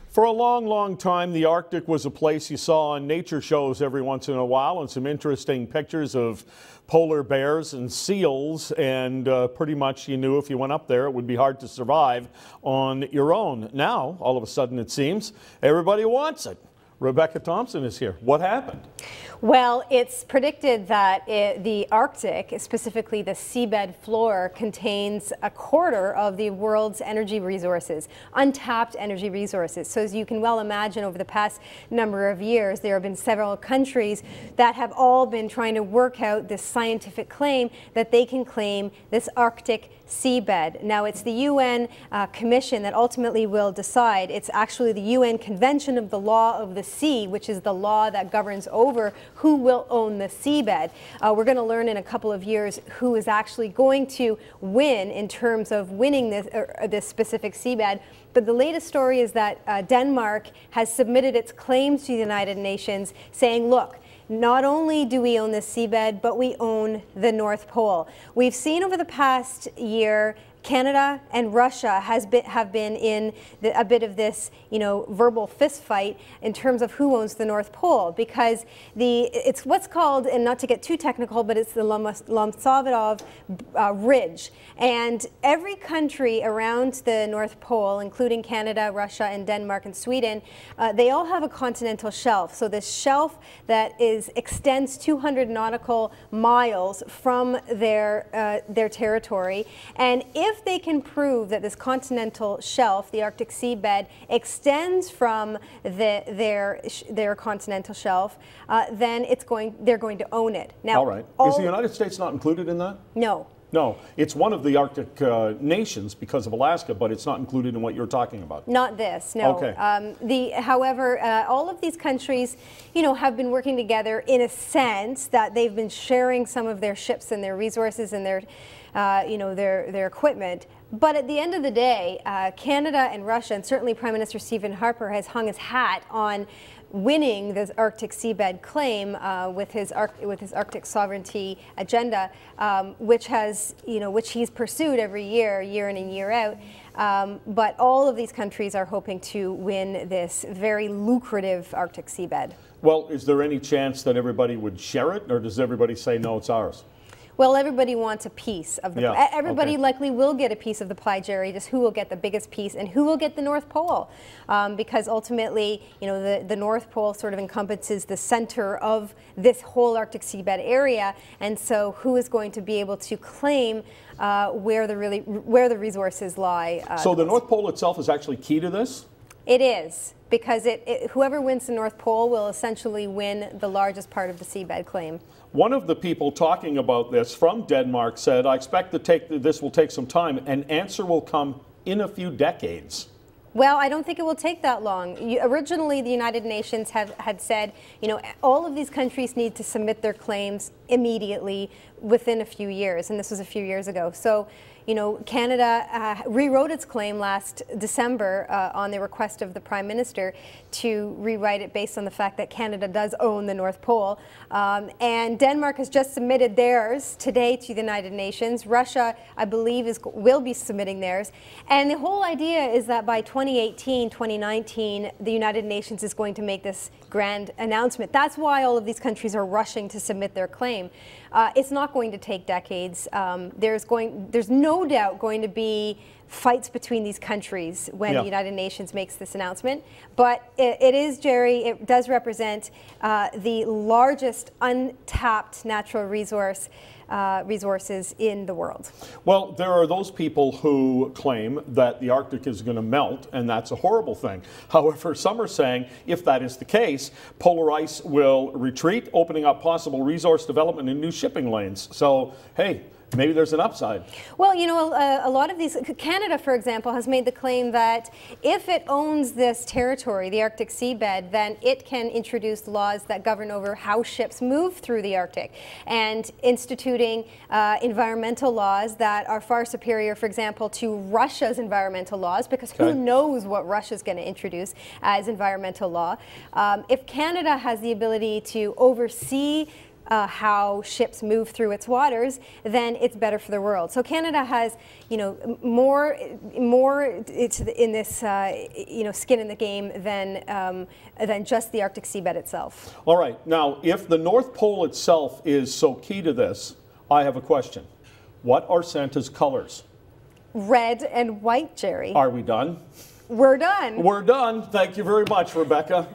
For a long, long time, the Arctic was a place you saw on nature shows every once in a while, and some interesting pictures of polar bears and seals, and pretty much you knew if you went up there it would be hard to survive on your own. Now, all of a sudden it seems, everybody wants it. Rebecca Thompson is here. What happened? Well, it's predicted that the Arctic, specifically the seabed floor, contains a quarter of the world's energy resources, untapped energy resources. So as you can well imagine, over the past number of years, there have been several countries that have all been trying to work out this scientific claim that they can claim this Arctic seabed. Now, it's the UN Commission that ultimately will decide. It's actually the UN Convention of the Law of the Sea, which is the law that governs over who will own the seabed. We're going to learn in a couple of years who is actually going to win in terms of winning this specific seabed. But the latest story is that Denmark has submitted its claims to the United Nations, saying, look, not only do we own this seabed, but we own the North Pole. We've seen over the past year Canada and Russia have been in a bit of this, verbal fist fight in terms of who owns the North Pole, because it's what's called, and not to get too technical, but it's the Lomsovitov Ridge. And every country around the North Pole, including Canada, Russia, and Denmark and Sweden, they all have a continental shelf. So this shelf that extends 200 nautical miles from their territory, and if they can prove that this continental shelf, the Arctic seabed, extends from their continental shelf, then they're going to own it. Now, all right. Is the United States not included in that? No. No, it's one of the Arctic nations because of Alaska, but it's not included in what you're talking about. Not this, no. Okay. However, all of these countries, have been working together in a sense that they've been sharing some of their ships and their resources and their equipment. But at the end of the day, Canada and Russia, and certainly Prime Minister Stephen Harper has hung his hat on winning this Arctic seabed claim with his Arctic sovereignty agenda, which he's pursued every year in and year out. But all of these countries are hoping to win this very lucrative Arctic seabed. Well, is there any chance that everybody would share it, or does everybody say, no, it's ours? Well, everybody wants a piece of the pie. Everybody likely will get a piece of the pie, Jerry, just who will get the biggest piece and who will get the North Pole. Because ultimately, the North Pole sort of encompasses the center of this whole Arctic seabed area. And so who is going to be able to claim where the resources lie? So the North Pole itself is actually key to this? It is, because whoever wins the North Pole will essentially win the largest part of the seabed claim. One of the people talking about this from Denmark said, I expect this will take some time. An answer will come in a few decades. Well, I don't think it will take that long. Originally, the United Nations had said, all of these countries need to submit their claims immediately within a few years, and this was a few years ago. So, Canada rewrote its claim last December on the request of the Prime Minister to rewrite it based on the fact that Canada does own the North Pole. And Denmark has just submitted theirs today to the United Nations. Russia, I believe, will be submitting theirs. And the whole idea is that by 2018, 2019, the United Nations is going to make this grand announcement. That's why all of these countries are rushing to submit their claim. It's not going to take decades. There's no doubt going to be fights between these countries when the United Nations makes this announcement. But it does represent the largest untapped natural resources in the world. Well, there are those people who claim that the Arctic is going to melt, and that's a horrible thing. However, some are saying if that is the case, polar ice will retreat, opening up possible resource development and new shipping lanes. So, hey, maybe there's an upside. Well, a lot of these, Canada, for example, has made the claim that if it owns this territory, the Arctic seabed, then it can introduce laws that govern over how ships move through the Arctic, and instituting environmental laws that are far superior, for example, to Russia's environmental laws, because who knows what Russia's going to introduce as environmental law. If Canada has the ability to oversee how ships move through its waters, then it's better for the world. So Canada has, you know, more it's in this, you know, skin in the game than just the Arctic seabed itself. All right. Now, if the North Pole itself is so key to this, I have a question. What are Santa's colors? Red and white, Jerry. Are we done? We're done. We're done. Thank you very much, Rebecca.